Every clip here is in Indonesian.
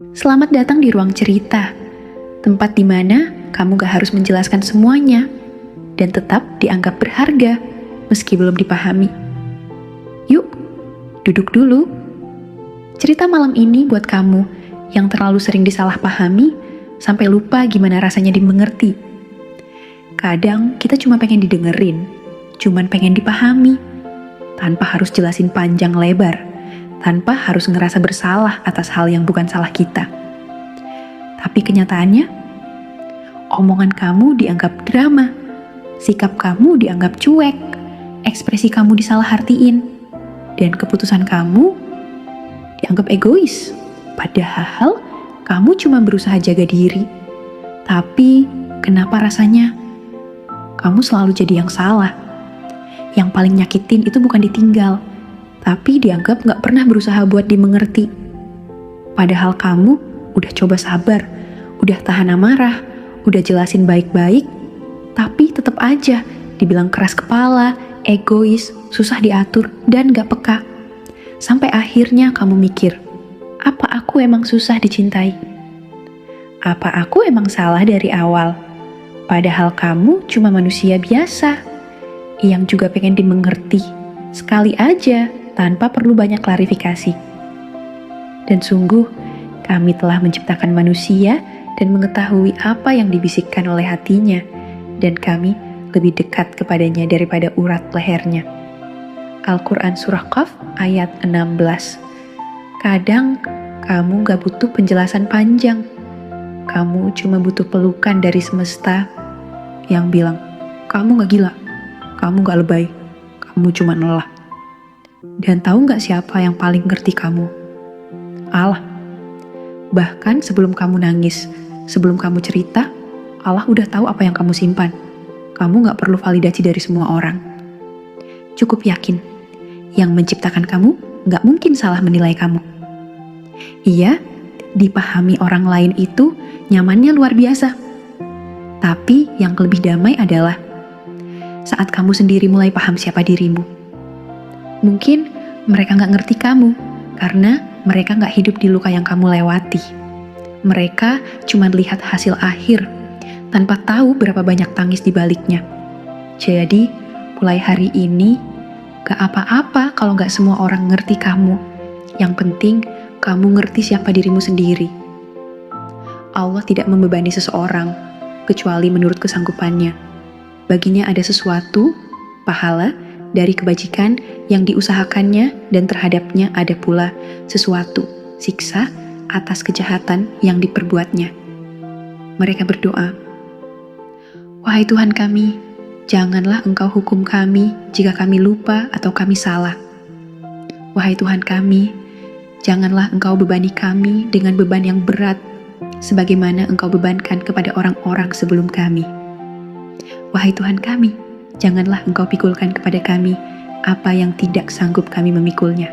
Selamat datang di ruang cerita, tempat di mana kamu gak harus menjelaskan semuanya dan tetap dianggap berharga meski belum dipahami. Yuk, duduk dulu. Cerita malam ini buat kamu yang terlalu sering disalahpahami sampai lupa gimana rasanya dimengerti. Kadang kita cuma pengen didengerin, cuman pengen dipahami, tanpa harus jelasin panjang lebar. Tanpa harus ngerasa bersalah atas hal yang bukan salah kita. Tapi kenyataannya, omongan kamu dianggap drama, sikap kamu dianggap cuek, ekspresi kamu disalahartiin, dan keputusan kamu dianggap egois. Padahal kamu cuma berusaha jaga diri. Tapi kenapa rasanya kamu selalu jadi yang salah? Yang paling nyakitin itu bukan ditinggal, tapi dianggap gak pernah berusaha buat dimengerti. Padahal kamu udah coba sabar, udah tahan amarah, udah jelasin baik-baik, tapi tetap aja dibilang keras kepala, egois, susah diatur, dan gak peka. Sampai akhirnya kamu mikir, apa aku emang susah dicintai? Apa aku emang salah dari awal? Padahal kamu cuma manusia biasa, yang juga pengen dimengerti, sekali aja, tanpa perlu banyak klarifikasi. Dan sungguh, kami telah menciptakan manusia dan mengetahui apa yang dibisikkan oleh hatinya, dan kami lebih dekat kepadanya daripada urat lehernya. Al-Quran Surah Qaf ayat 16. Kadang kamu gak butuh penjelasan panjang. Kamu cuma butuh pelukan dari semesta yang bilang, kamu gak gila, kamu gak lebay, kamu cuma lelah. Dan tahu gak siapa yang paling ngerti kamu? Allah. Bahkan sebelum kamu nangis, sebelum kamu cerita, Allah udah tahu apa yang kamu simpan. Kamu gak perlu validasi dari semua orang. Cukup yakin, yang menciptakan kamu gak mungkin salah menilai kamu. Iya, dipahami orang lain itu nyamannya luar biasa. Tapi yang lebih damai adalah saat kamu sendiri mulai paham siapa dirimu. Mungkin mereka gak ngerti kamu, karena mereka gak hidup di luka yang kamu lewati. Mereka cuma lihat hasil akhir, tanpa tahu berapa banyak tangis di baliknya. Jadi, mulai hari ini, gak apa-apa kalau gak semua orang ngerti kamu. Yang penting, kamu ngerti siapa dirimu sendiri. Allah tidak membebani seseorang, kecuali menurut kesanggupannya. Baginya ada sesuatu, pahala, dari kebajikan yang diusahakannya, dan terhadapnya ada pula sesuatu, siksa atas kejahatan yang diperbuatnya. Mereka berdoa, "Wahai Tuhan kami, janganlah Engkau hukum kami jika kami lupa atau kami salah. Wahai Tuhan kami, janganlah Engkau bebani kami dengan beban yang berat, sebagaimana Engkau bebankan kepada orang-orang sebelum kami. Wahai Tuhan kami, janganlah Engkau pikulkan kepada kami apa yang tidak sanggup kami memikulnya.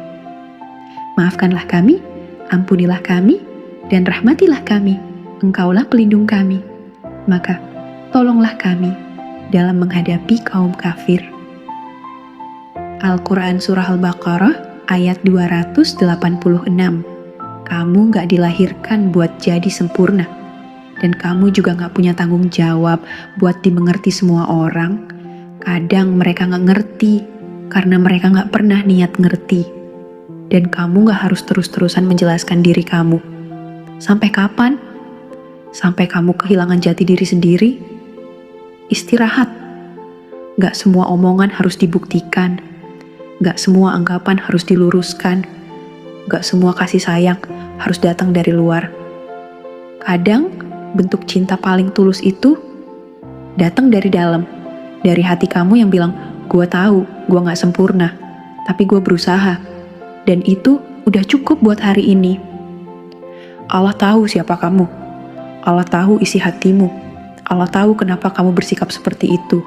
Maafkanlah kami, ampunilah kami, dan rahmatilah kami. Engkaulah pelindung kami. Maka tolonglah kami dalam menghadapi kaum kafir." Al-Quran Surah Al-Baqarah ayat 286. Kamu gak dilahirkan buat jadi sempurna. Dan kamu juga gak punya tanggung jawab buat dimengerti semua orang. Kadang mereka gak ngerti, karena mereka gak pernah niat ngerti. Dan kamu gak harus terus-terusan menjelaskan diri kamu. Sampai kapan? Sampai kamu kehilangan jati diri sendiri? Istirahat. Gak semua omongan harus dibuktikan. Gak semua anggapan harus diluruskan. Gak semua kasih sayang harus datang dari luar. Kadang, bentuk cinta paling tulus itu datang dari dalam. Dari hati kamu yang bilang, gue tahu gue gak sempurna, tapi gue berusaha. Dan itu udah cukup buat hari ini. Allah tahu siapa kamu. Allah tahu isi hatimu. Allah tahu kenapa kamu bersikap seperti itu.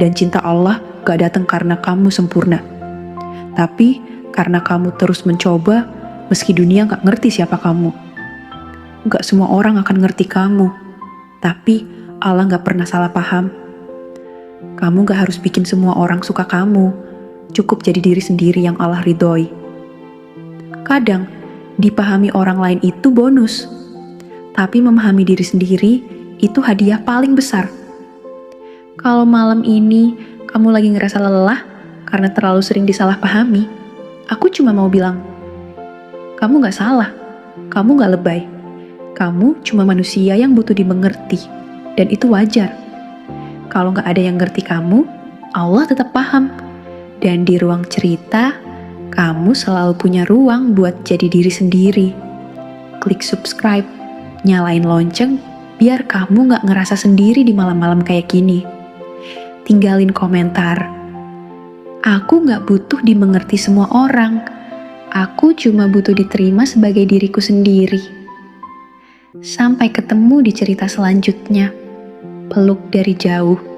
Dan cinta Allah gak datang karena kamu sempurna. Tapi karena kamu terus mencoba, meski dunia gak ngerti siapa kamu. Gak semua orang akan ngerti kamu. Tapi Allah gak pernah salah paham. Kamu gak harus bikin semua orang suka kamu. Cukup jadi diri sendiri yang Allah ridhoi. Kadang, Dipahami orang lain itu bonus, tapi memahami diri sendiri itu hadiah paling besar. Kalau malam ini kamu lagi ngerasa lelah karena terlalu sering disalahpahami, aku cuma mau bilang, kamu gak salah, kamu gak lebay. Kamu cuma manusia yang butuh dimengerti, dan itu wajar. Kalau gak ada yang ngerti kamu, Allah tetap paham. Dan di ruang cerita, kamu selalu punya ruang buat jadi diri sendiri. Klik subscribe, nyalain lonceng, biar kamu gak ngerasa sendiri di malam-malam kayak gini. Tinggalin komentar. Aku gak butuh dimengerti semua orang. Aku cuma butuh diterima sebagai diriku sendiri. Sampai ketemu di cerita selanjutnya. Peluk dari jauh.